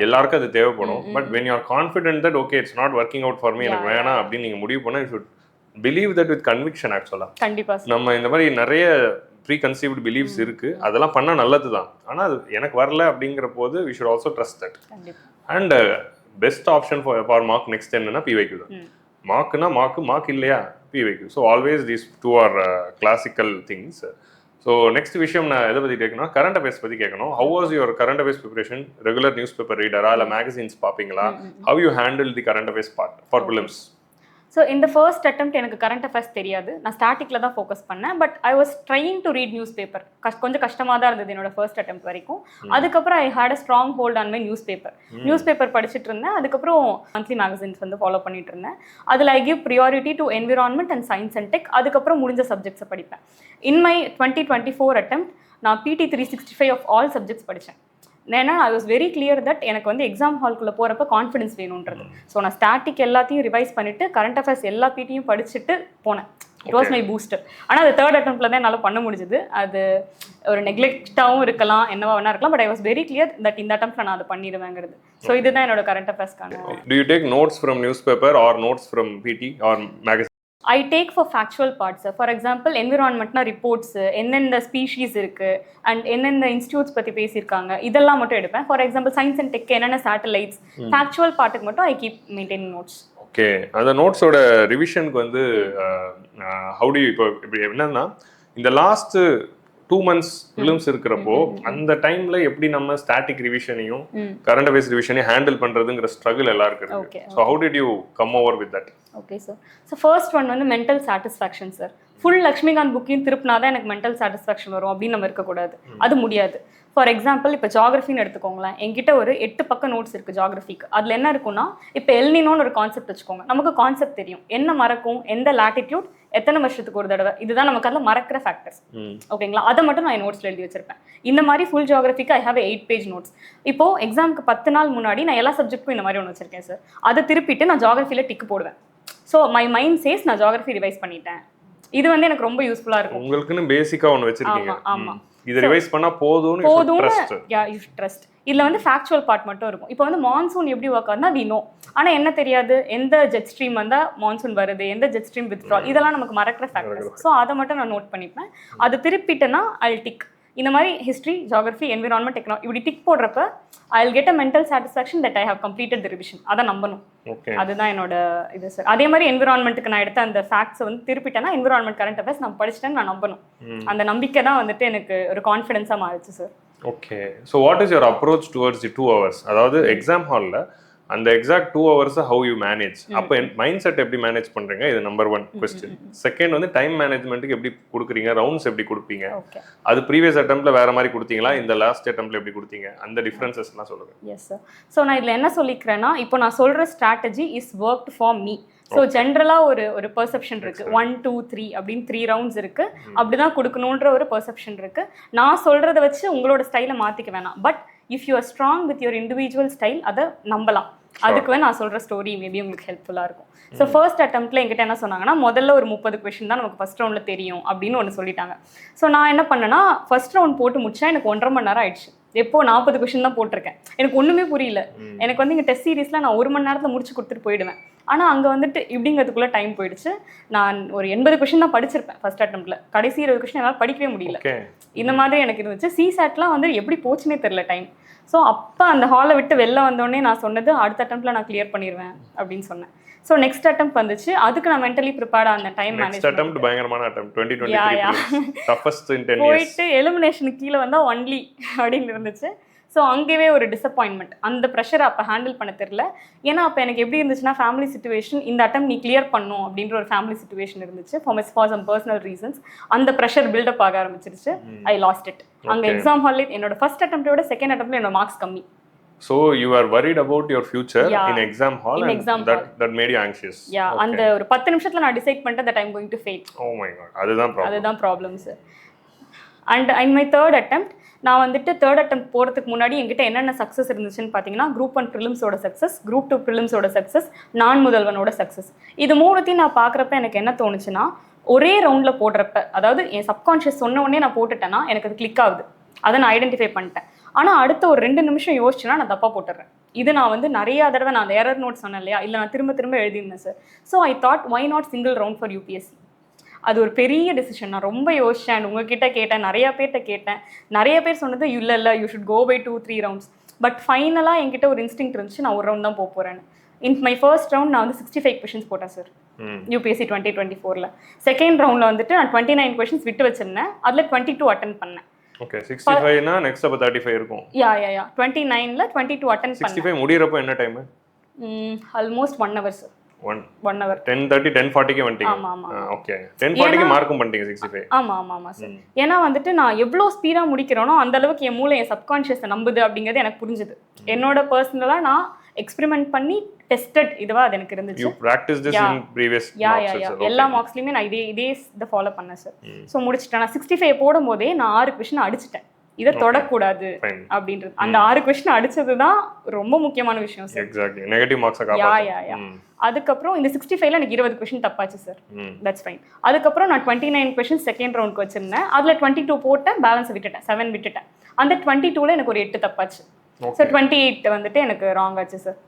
எல்லாருக்கும் அது தேவைப்படும். But when you are confident that okay it's not working out for me, எனக்கு வேணாம் அப்படின்னு நீங்க முடிவு பண்ணா you should believe that with conviction. ஆக்சுவலா கண்டிப்பா நம்ம இந்த மாதிரி நிறைய ப்ரீ கன்சீவ்ட் பிலீவ்ஸ் இருக்கு, அதெல்லாம் பண்ணா நல்லது தான். ஆனா அது எனக்கு வரல அப்படிங்கிற போது we should also trust that. And best option for mark next என்னன்னா PYQ தான். மார்க்னா மார்க் இல்லையா PYQ. So always these two are classical things. So next விஷயம் நான் எதை பற்றி கேட்கணும், கரண்ட் அஃபேர்ஸ் பற்றி கேட்கணும். How was your current affairs preparation? Regular news paper ரீடரா இல்லை மேகசின்ஸ் பார்ப்பீங்களா? How you handle the current affairs part for prelims? So இந்த ஃபர்ஸ்ட் அட்டெம்ப்ட் எனக்கு கரண்ட் அஃபேர்ஸ் தெரியாது, நான் ஸ்டாட்டிக்கில் தான் ஃபோக்கஸ் பண்ணேன். But I was trying to read news paper. கொஞ்சம் கஷ்டமாக தான் இருந்தது என்னோட ஃபர்ஸ்ட் அட்டெம்ப்ட் வரைக்கும். அதுக்கப்புறம் I had a strong hold on my news paper படிச்சுட்டு இருந்தேன். அதுக்கப்புறம் மந்த்லி மேகசின்ஸ் வந்து ஃபாலோ பண்ணிட்டு இருந்தேன். அதில் I give priority to environment and science and tech. அதுக்கப்புறம் முடிஞ்ச சப்ஜெக்ட்ஸை படிப்பேன். இன் மை 2024 அட்டெம்ப்ட் நான் PT 365 ஆஃப் ஆல் சப்ஜெக்ட்ஸ் படித்தேன். ஏன்னா ஐ வாஸ் வெரி கிளியர் தட் எனக்கு வந்து எக்ஸாம் ஹால்குள்ளே போகிறப்ப கான்ஃபிடன்ஸ் வேணுன்றது. ஸோ நான் ஸ்டாட்டிக் எல்லாத்தையும் ரிவைஸ் பண்ணிவிட்டு கரண்ட் அஃபேர்ஸ் எல்லா பிடியும் படிச்சுட்டு போனேன். It was my booster. ஆனால் அது தேர்ட் அட்டெம்ப்ட்ல தான் என்னால் பண்ண முடிஞ்சது. அது ஒரு நெக்லெக்டாகவும் இருக்கலாம், என்னவா வேணா இருக்கலாம். But I was very clear that இந்த அட்டெம்ப்ட்ல நான் அதை பண்ணிடுவேங்கிறது. ஸோ இதுதான் என்னோட current அஃபேர்ஸ்க்கான. Do you take notes from newspaper or notes from PT or magazine? I take for factual parts. For example என்விரான்மெண்ட்னா ரிப்போர்ட்ஸு, எந்தெந்த ஸ்பீஷீஸ் இருக்குது அண்ட் எந்தெந்த இன்ஸ்டியூட்ஸ் பற்றி பேசியிருக்காங்க, இதெல்லாம் மட்டும் எடுப்பேன். For example science and tech என்னென்ன சேட்டலைட்ஸ், ஃபேக்சுவல் பார்ட்டுக்கு மட்டும் I keep maintaining notes. Okay, அந்த நோட்ஸோட ரிவிஷனுக்கு வந்து ஹவு டு இப்போ இப்படி என்னன்னா இந்த லாஸ்ட் 2 months ஃபிலிம்ஸ் இருக்கிறப்போ அந்த டைம்ல எப்படி நம்ம ஸ்டாட்டிக் ரிவிஷனையும் கரண்ட் அஃபேர்ஸ் ரிவிஷனையும் ஹேண்டில் பண்றதுங்கிற ஸ்ட்ரகிள் எல்லாருக்கும் இருக்கு. So how did you come over with that? Okay sir. So first one வந்து mental satisfaction sir. Full Laxmikanth புக்கையும் திருப்பினா தான் எனக்கு மென்டல் சாட்டிஸ்ஃபேக்ஷன் வரும் அப்படின்னு நம்ம இருக்கக்கூடாது. அது முடியாது. ஃபார் எக்ஸாம்பிள் இப்போ ஜாகிரஃபின்னு எடுத்துக்கோங்களேன். என்கிட்ட ஒரு 8 பக்கம் நோட்ஸ் இருக்குது ஜாகிரஃபிக்கு. அதில் என்ன இருக்குன்னா, இப்போ எல்னினோன்னு ஒரு கான்செப்ட் வச்சுக்கோங்க. நமக்கு கான்செப்ட் தெரியும், என்ன மறக்கும், எந்த லாட்டிடியூட், எத்தனை வருஷத்துக்கு ஒரு தடவை, இதுதான் நமக்கு அதில் மறக்கிற ஃபேக்டர்ஸ். ஓகேங்களா? அதை மட்டும் நான் நோட்ஸில் எழுதி வச்சிருப்பேன். இந்த மாதிரி ஃபுல் ஜாகிரஃபிக்கு ஐ ஹேவ் 8 page நோட்ஸ். இப்போ எக்ஸாமுக்கு 10 நாள் முன்னாடி நான் எல்லா சப்ஜெக்ட்டுக்கும் இந்த மாதிரி ஒன்று வச்சிருக்கேன் சார். அதை திருப்பிட்டு நான் ஜாகிரஃபியில் டிக் போடுவேன். ஸோ மை மைண்ட் சேஸ் நான் ஜாகிரஃபி ரிவைஸ் பண்ணிட்டேன். இது வந்து எனக்கு ரொம்ப யூஸ்ஃபுல்லா இருக்கும். உங்களுக்குன்னு பேசிக்கா ஒன்னு வச்சிருக்கீங்க. ஆமா, இத ரிவைஸ் பண்ணா போதும்னு யூ ட்ரஸ்ட். இதுல வந்து ஃபேக்சுவல் பார்ட் மட்டும் இருக்கும். இப்போ வந்து மான்சூன் எப்படி ஒர்க் ஆகுதுன்னா வி நோ, ஆனா என்ன தெரியாது, எந்த ஜெட் ஸ்ட்ரீம் வந்தா மான்சூன் வருது, எந்த ஜெட் ஸ்ட்ரீம் வித்ட்ரால், இதெல்லாம் நமக்கு மறக்கிற ஃபேக்டர்ஸ். ஸோ அதை மட்டும் நான் நோட் பண்ணிப்பேன். அது திருப்பிட்டேன்னா ஐ டிக். இந்த மாதிரி ஹிஸ்ட்ரி, ஜியோகிராஃபி, என்விரான்மெண்ட், டெக்னாலஜி இப்படி டிக் போடுறப்ப I will get a mental satisfaction that I have completed the revision. அதை நம்பணும். அதுதான் என்னோட இது சார். அதே மாதிரி என்விரான்மெண்ட்டுக்கு நான் எடுத்த அந்த ஃபேக்ட்ஸ் வந்து திருப்பிட்டேன்னா என்விரான்மெண்ட் கரண்ட் அஃபேர்ஸ் நான் படிச்சிட்டேன்னு நான் நம்பணும். அந்த நம்பிக்கை தான் வந்துட்டு எனக்கு ஒரு கான்ஃபிடென்ஸாக மாறிச்சு sir. Okay, so what is your approach towards the 2 hours? அதாவது எக்ஸாம் ஹாலில் அந்த exact 2 hours how you manage, அப்போ மைண்ட் செட் எப்படி மேனேஜ் பண்றீங்க? இது நம்பர் 1 கொஸ்டின். செகண்ட் வந்து டைம் மேனேஜ்மெண்ட்டுக்கு எப்படி கொடுக்குறீங்க, ரவுண்ட்ஸ் எப்படி கொடுப்பீங்க? அது ப்ரீவியஸ் அட்டெம்ப்ட்ல வேற மாதிரி கொடுத்தீங்களா, இந்த லாஸ்ட் அட்டெம்ப்ட்ல எப்படி கொடுத்தீங்க? அந்த டிஃபரன்சஸ்லாம் சொல்லுங்க. S sir. ஸோ நான் இதில் என்ன சொல்லிக்கிறேன்னா, இப்போ நான் சொல்ற strategy is work for me. So ஜென்ரலாக ஒரு பெர்செப்ஷன் இருக்கு, 1 2 3 அப்படின்னு 3 ரவுண்ட்ஸ் இருக்கு, அப்படிதான் கொடுக்கணுன்ற ஒரு பெர்செப்ஷன் இருக்கு. நான் சொல்றத வச்சு உங்களோட ஸ்டைலை மாத்திக்க வேணாம். But if you are strong with your individual style, அதை நம்பலாம். அதுக்கு நான் சொல்ற ஸ்டோரி மேபி உங்களுக்கு ஹெல்ப்ஃபுல்லா இருக்கும். ஸோ ஃபர்ஸ்ட் அட்டெம்ப்ட்ல என்கிட்ட என்ன சொன்னாங்கன்னா, முதல்ல ஒரு 30 கொஸ்டின் தான் நமக்கு ஃபர்ஸ்ட் ரவுண்ட்ல தெரியும் அப்படின்னு ஒன்று சொல்லிட்டாங்க. ஸோ நான் என்ன பண்ணேன்னா, ஃபர்ஸ்ட் ரவுண்ட் போட்டு முடிச்சா எனக்கு 1.5 மணி நேரம் ஆயிடுச்சு. எப்போ 40 கொஸ்டின் தான் போட்டிருக்கேன். எனக்கு ஒண்ணுமே புரியல. எனக்கு வந்து இங்கே டெஸ்ட் சீரீஸ்ல நான் 1 மணி நேரத்தில் முடிச்சு கொடுத்துட்டு போயிடுவேன். ஆனால் அங்கே வந்துட்டு இப்படிங்கிறதுக்குள்ள டைம் போயிடுச்சு. நான் ஒரு 80 கொஸ்டின் தான் படிச்சிருப்பேன் ஃபர்ஸ்ட் அட்டெம்ப்ட்ல. கடைசி 20 கொஸ்டின் என்னால் படிக்கவே முடியல. இந்த மாதிரி எனக்கு இருந்துச்சு. சிசாட்லாம் வந்து எப்படி போச்சுன்னே தெரியல டைம். ஸோ அப்போ அந்த ஹாலை விட்டு வெளில வந்தோடனே நான் சொன்னது, அடுத்த அட்டெம்ப்ட்ல நான் கிளியர் பண்ணிடுவேன் அப்படின்னு சொன்னேன். ஸோ நெக்ஸ்ட் அட்டெம்ப்ட் வந்துச்சு. அதுக்கு நான் மென்டலி ப்ரிப்பேர்டா அந்த டைம் மேனேஜ்மென்ட். பயங்கரமான அட்டெம்ப்ட் 2023 டஃபஸ்ட் இன் 10 இயர்ஸ். போயிட்டு எலிமினேஷனுக்கு கீழே வந்தா ஒன்லி அப்படின்னு இருந்துச்சு. ஸோ அங்கேயே ஒரு டிசப்பாயின்மெண்ட். அந்த ப்ரெஷரை அப்போ ஹேண்டில் பண்ண தெரியல. ஏன்னா அப்போ எனக்கு எப்படி இருந்துச்சுன்னா, ஃபேமிலி சுச்சுவேஷன், இந்த அட்டம் நீ கிளியர் பண்ணும் அப்படின்ற ஒரு ஃபேமிலி சுச்சுவேஷன் இருந்துச்சு. ஃபார் சம் பர்சனல் ரீசன்ஸ் அந்த ப்ரெஷர் பில்டப் ஆக ஆரம்பிச்சிருச்சு. ஐ லாஸ்ட் இட். அங்கே எக்ஸாம் ஹால்லே என்னோட ஃபர்ஸ்ட் அட்டெம்ப்டோட செகண்ட் அட்டெம்ப்ட்ல என்னோட மார்க்ஸ் கம்மி. So you are worried about your future in exam hall, and that made you anxious. Yeah, அந்த ஒரு 10 நிமிஷத்துல நான் டிசைட் பண்ணிட்டேன் that I'm going to fail. Oh my god, அதுதான் ப்ராப்ளம். அதுதான் problem sir. And in my third attempt நான் வந்துட்டு third attempt போகிறதுக்கு முன்னாடி என்கிட்ட என்னென்ன சக்ஸஸ் இருந்துச்சுன்னு பார்த்தீங்கன்னா குரூப் 1 ப்ரிலிம்ஸோட சக்ஸஸ், குரூப் 2 ப்ரிலிம்ஸோட சக்ஸஸ், நான் முதல்வனோட சக்ஸஸ். இது மூணுத்தையும் நான் பார்க்குறப்ப எனக்கு என்ன தோணுச்சுன்னா, ஒரே ரவுண்டில் போடுறப்ப, அதாவது என் சப்கான்ஷியஸ் சொன்ன உடனே நான் போட்டுட்டேன்னா எனக்கு அது கிளிக் ஆகுது, அதை நான் ஐடென்டிஃபை பண்ணிட்டேன். ஆனால் அடுத்த ஒரு 2 நிமிஷம் யோசிச்சுன்னா நான் தப்பாக போட்டுறேன். இது நான் வந்து நிறையா தடவை நான் அந்த எரர் நோட் சொன்னேன் இல்லையா, இல்லை நான் திரும்ப திரும்ப எழுதியிருந்தேன் sir. So I thought why not single round for UPSC. அது ஒரு பெரிய டெசிஷன். நான் ரொம்ப யோசிச்சேன், உங்ககிட்ட கேட்டேன், நிறையா பேர்கிட்ட கேட்டேன். நிறைய பேர் சொன்னது இல்லை you should go by 2-3 rounds. But ஃபைனலாக என்கிட்ட ஒரு இன்ஸ்டிங்க்ட் இருந்துச்சு, நான் ஒரு ரவுண்ட் தான் போக போகிறேன்னு. இன் மை ஃபர்ஸ்ட் ரவுண்ட் நான் வந்து 65 கொஷின்ஸ் போட்டேன் சார் யூபிஎஸ்சி 2024. செகண்ட் ரவுண்டில் வந்துட்டு நான் 29 கொஷின்ஸ் விட்டு வச்சிருந்தேன், அதில் 22 அட்டன் பண்ணேன். ஓகே, 65 னா நெக்ஸ்ட் அப்ப 35 இருக்கும். யா 29ல 22 அட்டெண்ட் பண்ணேன். 65 முடியறப்ப என்ன time? Almost 1 hour sir. 1 hour 10:30 10:40 க்கு வந்துட்டீங்க. ஆமா. ஓகே, 10:40 க்கு மார்க்கும் பண்ணிட்டீங்க 65. ஆமா சார். ஏன்னா வந்துட்டு நான் எவ்வளோ ஸ்பீடா முடிக்கிறேனோ அந்த அளவுக்கு என் மூளை என் சப்கான்ஷியஸை நம்புது அப்படிங்கிறது எனக்கு புரிஞ்சுது. என்னோட பர்சனலா நான் எக்ஸ்பெரிமெண்ட் பண்ணி டெஸ்டட் இதுவா அது எனக்கு இருந்துச்சு. You practiced this in previous mocks. எல்லா மார்க்ஸ்லயுமே நான் இதே இதை ஃபாலோ பண்ணேன் சார். ஸோ முடிச்சிட்டேன். நான் 65 போடும்போதே நான் 6 கொஸ்டின் அடிச்சிட்டேன், இதை தொடக்கூடாது அப்படின்றது. அந்த 6 கொஸ்டின் அடிச்சது தான் ரொம்ப முக்கியமான விஷயம் சார். எக்ஸாக்ட்லி, நெகட்டிவ் மார்க்ஸ் காப்பாத்து. அதுக்கப்புறம் இந்த 65ல எனக்கு 20 கொஸ்டின் தப்பாச்சு சார். That's fine. அதுக்கப்புறம் நான் 29 கொஸ்டின் செகண்ட் ரவுண்டுக்கு வச்சிருந்தேன், அதில் 22 போட்டேன், பேலன்ஸ் விட்டுட்டேன், 7 விட்டுட்டேன். அந்த 22ல எனக்கு ஒரு 8 தப்பாச்சு. ஸோ 28 வந்துட்டு எனக்கு ராங் ஆச்சு சார்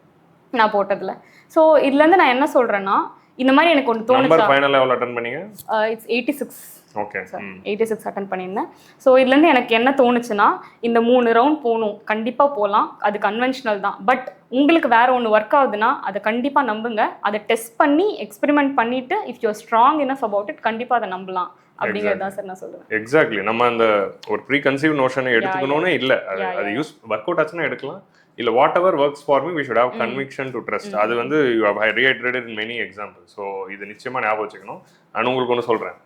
நான் போட்டதுல. ஸோ இதுலேருந்து நான் என்ன சொல்றேன்னா, இந்த மாதிரி எனக்கு ஒன்று தோணுச்சு. ஃபைனல் எவ்வளோ அட்டெண்ட் பண்ணீங்க? இட்ஸ் 86. ஓகே சார் 86 அட்டன் பண்ணியிருந்தேன். ஸோ இதுலேருந்து எனக்கு என்ன தோணுச்சுன்னா, இந்த 3 ரவுண்ட் போகணும், கண்டிப்பாக போகலாம், அது கன்வென்ஷனல் தான். பட் உங்களுக்கு வேற ஒன்று ஒர்க் ஆகுதுன்னா அதை கண்டிப்பாக நம்புங்க, அதை டெஸ்ட் பண்ணி எக்ஸ்பெரிமெண்ட் பண்ணிட்டு if you strong enough about it கண்டிப்பாக அதை நம்பலாம் அப்படிங்கிறது தான் சார் நான் சொல்லுவேன். எக்ஸாக்ட்லி, நம்ம அந்த ஒரு ப்ரீ கன்சீவ் நோஷனை எடுத்துக்கணும்னு இல்லை, அது யூஸ் ஒர்க் அவுட் ஆச்சுன்னா எடுக்கலாம், இல்லை whatever works for me we should have conviction to trust. அது வந்து you have reiterated in many example. ஸோ இது நிச்சயமாக ஞாபகம் வச்சுக்கணும். நான் உங்களுக்கு ஒன்று சொல்கிறேன்,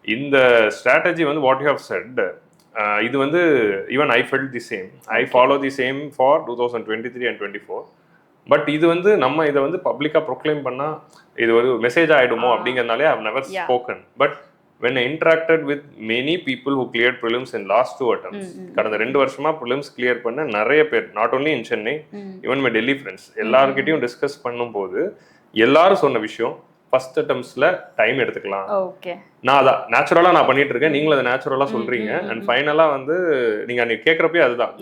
இந்த ஸ்ட்ராட்டஜி வந்து வாட் யூ ஹவ் செட், இது வந்து even I felt the same, I follow the same for 2023 and 24. But இது வந்து நம்ம இதை வந்து பப்ளிக்காக ப்ரொக்ளைம் பண்ணால் இது ஒரு மெசேஜ் ஆகிடுமோ அப்படிங்கிறதுனாலே I have never spoken. But when I interacted with many people who cleared prelims in last 2 attempts, கடந்த 2 வருஷமா prelims clear பண்ண நிறைய பேர், not only in Chennai, even my Delhi friends, எல்லார்கிட்டையும் டிஸ்கஸ் பண்ணும்போது எல்லாரும் சொன்ன விஷயம், ஃபர்ஸ்ட் அட்டெம்ப்ட்ஸ்ல டைம் எடுத்துக்கலாம். ஓகே, நான் அதான் நேச்சுரலா நான் பண்ணிட்டு இருக்கேன், நீங்களும் அதை நேச்சுரலா சொல்றீங்க. அண்ட் ஃபைனலா வந்து நீங்க அன்னைக்கு கேட்கறப்பே அதுதான்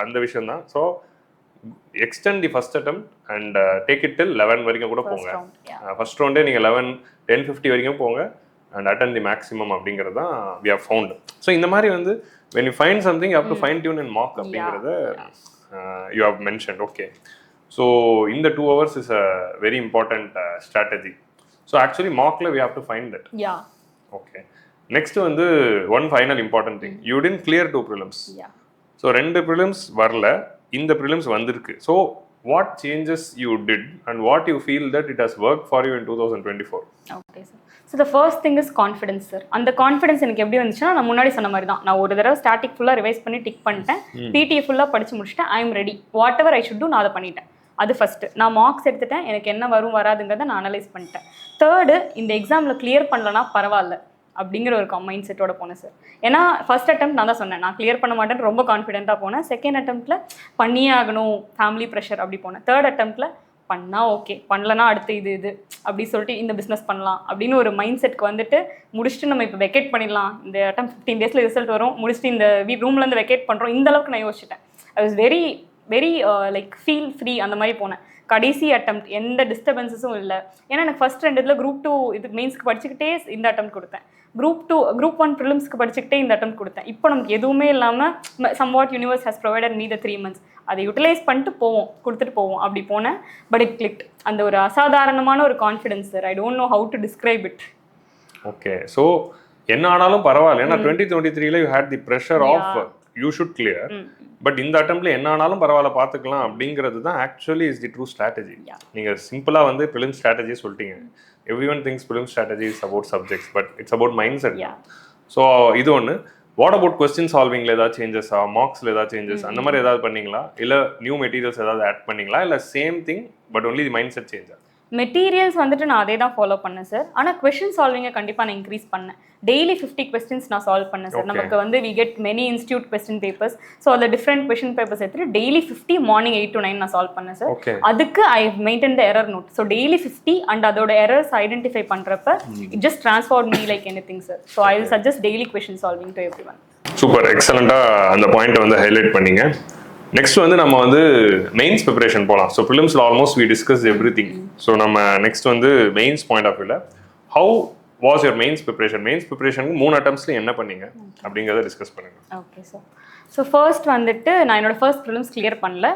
அந்த விஷயம் தான். So extend the first attempt and take it டில் 11 வரைக்கும் கூட போங்க. ஃபர்ஸ்ட் ரவுண்டே நீங்க 11 10:50 வரைக்கும் போங்க and attend the maximum அப்படிங்கிறது தான் we have found. ஸோ இந்த மாதிரி வந்து when you find something you have to fine tune and mock அப்படிங்கிறத you have mentioned. Okay, so in the 2 hours is a very important strategy. So actually mockல we have to find that. Okay, next வந்து one final important thing, you didn't clear 2 prelims. So 2 prelims வரல, இந்த prelims வந்திருக்கு. So what changes you did and what you feel that it has worked for you in 2024? Okay sir. So the first thing is confidence sir. அந்த confidence எனக்கு எப்படி வந்துச்சுன்னா, நான் முன்னாடி சொன்ன மாதிரி தான், நான் ஒரு தடவை ஸ்டாட்டிக் ஃபுல்லாக ரிவைஸ் பண்ணி டிக் பண்ணிட்டேன், பிடிஏ ஃபுல்லாக படிச்சு முடிச்சுட்டேன், I am ready, what ever I should do நான் அதை பண்ணிட்டேன். அது ஃபர்ஸ்ட். நான் மார்க்ஸ் எடுத்துட்டேன், எனக்கு என்ன வரும் வராதுங்கிறத நான் அனலைஸ் பண்ணிட்டேன். தேர்டு, இந்த எக்ஸாமில் கிளியர் பண்ணலன்னா பரவாயில்ல அப்படிங்கிற ஒரு மைண்ட் செட்டோட போனேன் சார். ஏன்னா ஃபர்ஸ்ட் அட்டெம்ப்ட் நான் தான் சொன்னேன், நான் கிளியர் பண்ண மாட்டேன்னு ரொம்ப கான்ஃபிடென்ட்டாக போனேன். செகண்ட் அட்டெம்ப்ட்டில் பண்ணியே ஆகணும், ஃபேமிலி ப்ரெஷர் அப்படி போனேன். தேர்ட் அட்டெம்ப்ட்டில் பண்ணால் ஓகே, பண்ணலன்னா அடுத்து இது அப்படி சொல்லிட்டு இந்த பிஸ்னஸ் பண்ணலாம் அப்படின்னு ஒரு மைண்ட் செட்க்கு வந்துட்டு முடிச்சுட்டு நம்ம இப்போ வெக்கேட் பண்ணிடலாம், இந்த அட்டம் 15 days ரிசல்ட் வரும், முடிச்சுட்டு இந்த ரூம்லேருந்து வெக்கேட் பண்ணுறோம், இந்த அளவுக்கு நான் யோசிச்சிட்டேன். I was very very like feel free அந்த மாதிரி போனேன். கடைசி அட்டெம்ப்ட் எந்த டிஸ்டர்பன்ஸஸும் இல்லை. ஏன்னா எனக்கு ஃபர்ஸ்ட் 2 இதில் குரூப் 2 இது மெயின்ஸ்க்கு படிச்சுக்கிட்டே இந்த அட்டெம்ப்ட் கொடுத்தேன், குரூப் 1 ப்ரிலிம்ஸ்க்கு படிச்சுக்கிட்டே இந்த அட்டெம்ப்ட் கொடுத்தேன். இப்போ நமக்கு எதுவுமே இல்லாமல் somewhat universe has provided me the 3 months, அதை யூட்டிலைஸ் பண்ணிட்டு கொடுத்துட்டு போவோம் அப்படி போனேன். But it clicked. அந்த ஒரு அசாதாரணமான ஒரு confidence sir, I don't know how to describe it. Okay, so என்ன ஆனாலும் பரவாயில்ல, ஏன்னா 2023ல you had the pressure of you should clear, but இந்த அட்டெம்ப்ட்ல என்ன ஆனாலும் பரவாயில்ல பார்த்துக்கலாம் அப்படிங்கிறது தான் actually is the true strategy. நீங்கள் சிம்பிளாக வந்து ப்ரிலிம் ஸ்ட்ராட்டஜி சொல்லிட்டீங்க. Everyone things prelim strategy is about subjects, but it's about mind set. So இது ஒன்று. வாட் அபவுட் கொஸ்டின் சால்விங்ல ஏதாவது சேஞ்சஸா, மார்க்ஸ்ல ஏதாவது சேஞ்சஸ் அந்த மாதிரி ஏதாவது பண்ணீங்களா, இல்லை நியூ மெட்டீரியல்ஸ் ஏதாவது ஆட் பண்ணீங்களா, இல்லை same thing but only the mindset சேஞ்சா? மெட்டீரியல்ஸ் வந்துட்டு நான் அதே தான் ஃபாலோ பண்ணேன் சார். ஆனால் கொஷின் சால்விங்கை கண்டிப்பாக நான் இன்க்ரீஸ் பண்ணேன். டெய்லி 50 கொஸ்டின்ஸ் நான் சால்வ் பண்ணேன் சார். நமக்கு வந்து we get many institute question papers. So அதில் டிஃப்ரெண்ட் கொஷின் பேப்பர்ஸ் எடுத்துட்டு டெய்லி 50 மார்னிங் 8 to 9 நான் சால்வ் பண்ணேன் சார். அதுக்கு I maintain the error note. So daily 50 and அதோட எரர்ஸ் ஐடென்டிஃபை பண்ணுறப்ப it just transform me like anything sir. So I will suggest daily question solving to everyone. Super, எக்ஸலண்ட்டாக அந்த பாயிண்ட்டை வந்து highlight பண்ணீங்க. Next வந்து நம்ம வந்து மெயின்ஸ் ப்ரிப்பரேஷன் போகலாம். ஸோ ப்ரிலிம்ஸில் almost we discuss everything. So நம்ம நெக்ஸ்ட் வந்து மெயின்ஸ் பாயிண்ட் ஆஃப் வியூவில் how was your mains preparation? Mains ப்ரிப்பரேஷனுக்கு 3 attemptsல என்ன பண்ணீங்க அப்படிங்கிறத டிஸ்கஸ் பண்ணுங்க. Okay sir. ஸோ ஃபர்ஸ்ட் வந்துட்டு நான் என்னோட ஃபர்ஸ்ட் ப்ரிலிம்ஸ் கிளியர் பண்ணல.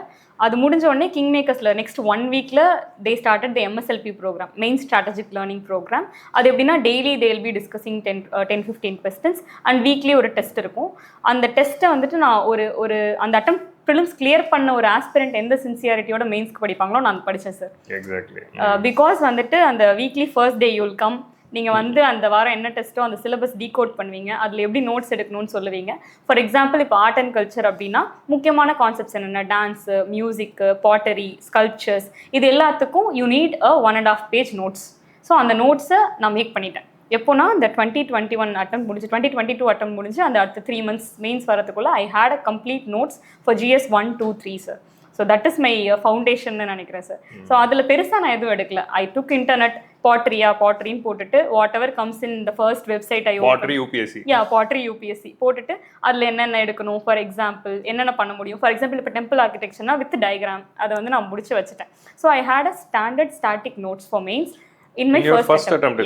அது முடிஞ்ச உடனே கிங் மேக்கர்ஸில் நெக்ஸ்ட் 1 வீக்கில் they started the MSLP program, main strategic learning program. அது எப்படின்னா daily they will be discussing 10-15 questions and weekly ஒரு டெஸ்ட் இருக்கும். அந்த டெஸ்ட்டை வந்துட்டு நான் ஒரு அந்த அட்டம் ப்ரிலிம்ஸ் கிளியர் பண்ண ஒரு ஆஸ்பிரண்ட் எந்த சின்சியாரிட்டியோட மெயின்ஸ்க்கு படிப்பாங்களோ நான் படித்தேன் சார். எக்ஸாக்ட்லி. பிகாஸ் வந்துட்டு அந்த weekly first day you'll come, நீங்கள் வந்து அந்த வாரம் என்ன டெஸ்ட்டோ அந்த சிலபஸ் டீகோட் பண்ணுவீங்க, அதில் எப்படி நோட்ஸ் எடுக்கணும்னு சொல்லுவீங்க. ஃபார் எக்ஸாம்பிள் இப்போ ஆர்ட் அண்ட் கல்ச்சர் அப்படின்னா முக்கியமான கான்செப்ட்ஸ் என்னென்ன, டான்ஸு, மியூசிக்கு, பாட்டரி, ஸ்கல்ப்சர்ஸ், இது எல்லாத்துக்கும் you need a 1.5 page notes. So அந்த நோட்ஸை நான் மேக் பண்ணிட்டேன். எப்போனா இந்த 2021 அட்டம் முடிஞ்சு 2022 அட்டம் முடிஞ்சு அந்த அடுத்த 3 months மெயின்ஸ் வரதுக்குள்ள I had a complete notes for GS 1, 2, 3 sir. So that is my ஃபவுண்டேஷன்னு நினைக்கிறேன் சார். ஸோ அதில் பெருசாக நான் எதுவும் எடுக்கல. ஐ டுக் இன்டர்நெட், பாட்டரின்னு போட்டுட்டு what ever comes in the first website I pottery UPSC pottery UPSC போட்டுட்டு அதில் என்னென்ன எடுக்கணும், ஃபார் எக்ஸாம்பிள் என்னென்ன பண்ண முடியும். ஃபார் எக்ஸாம்பிள் இப்போ டெம்பிள் ஆர்கிடெக்சர்னா வித் டயக்ராம் அதை வந்து நான் முடிச்சு வச்சுட்டேன். So I had a standard static notes for mains in my first attempt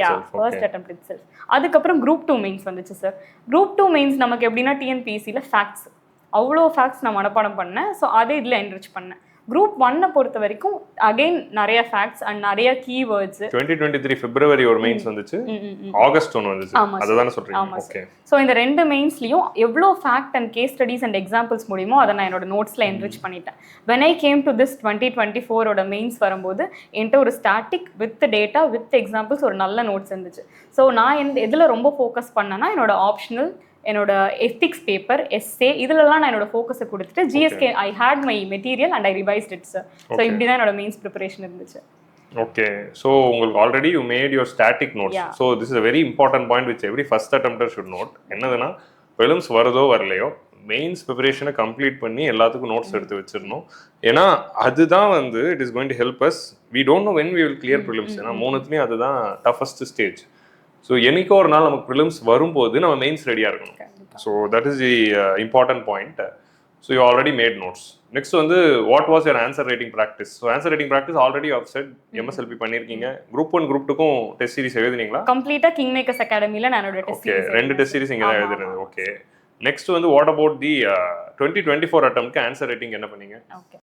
itself. அதுக்கப்புறம் குரூப் 2 மெயின்ஸ் வந்துச்சு சார். குரூப் 2 மெயின்ஸ் நமக்கு எப்படின்னா TNPSCல ஃபேக்ட்ஸ், அவ்வளோ ஃபேக்ட்ஸ் நான் மனப்பாடம் பண்ணேன். ஸோ அதை இதில் என்ரிச் பண்ணேன். குரூப் 1 பொறுத்த வரைக்கும் அகைன் நிறைய ஃபேக்ட்ஸ் அண்ட் நிறைய கீவேர்ட்ஸ். 2023 February ஒரு மெயின்ஸ் வந்துச்சு, ஆகஸ்ட் ஒன்று வந்துச்சு, அதுதானே சொல்றீங்க? ஓகே. ஸோ இந்த 2 மெயின்ஸ்லையும் எவ்வளோ fact and case studies and examples முடியுமோ அதை நான் என்னோட நோட்ஸில் என்ரிச் பண்ணிட்டேன். When I came to this 2024 mains வரும்போது என்கிட்ட ஒரு static with data with examples ஒரு நல்ல நோட்ஸ் இருந்துச்சு. ஸோ நான் எதில் ரொம்ப ஃபோக்கஸ் பண்ணேன்னா என்னோட ஆப்ஷனல், என்னோட எத்திக்ஸ் பேப்பர், எஸ்ஏ, இதுலலாம் நான் என்னோட ஃபோக்கஸை கொடுத்துட்டு ஜிஎஸ்கே I had my material and I revised it sir. So இப்படி தான் என்னோட மெயின்ஸ் ப்ரிப்பரேஷன் இருந்துச்சு. ஓகே. ஸோ உங்களுக்கு already you made your static notes. So this is a very important point which every first attempter should note. என்னதுன்னா prelims வருதோ வரலையோ mains ப்ரிப்பரேஷனை complete பண்ணி எல்லாத்துக்கும் நோட்ஸ் எடுத்து வச்சிடணும். ஏன்னா அதுதான் வந்து it is going to help us. We don't know when we will clear prelims. ஏன்னா 3த்துலேயும் அதுதான் டஃபஸ்ட் ஸ்டேஜ். ஸோ என்னைக்கோ ஒரு நாள் நமக்கு ப்ரிலிம்ஸ் வரும்போது நம்ம மெயின்ஸ் ரெடியாக இருக்கணும். So that is the important point. So you already made notes. Next வந்து what was your answer writing practice? So answer writing practice already of set MSLP பண்ணியிருக்கீங்க. குரூப் 1 குரூப் 2க்கும் டெஸ்ட் சீரிஸ் எழுதுனீங்களா? கம்ப்ளீட்டாக king makers அகாடமியில் நான் என்னோட test series 2 test series இங்கே தான் எழுதுனது. ஓகே. நெக்ஸ்ட் வந்து வாட் அபவுட் தி 2024 அட்டெம்ப்ட்க்கு ஆன்சர் ரைட்டிங் என்ன பண்ணீங்க? ஓகே.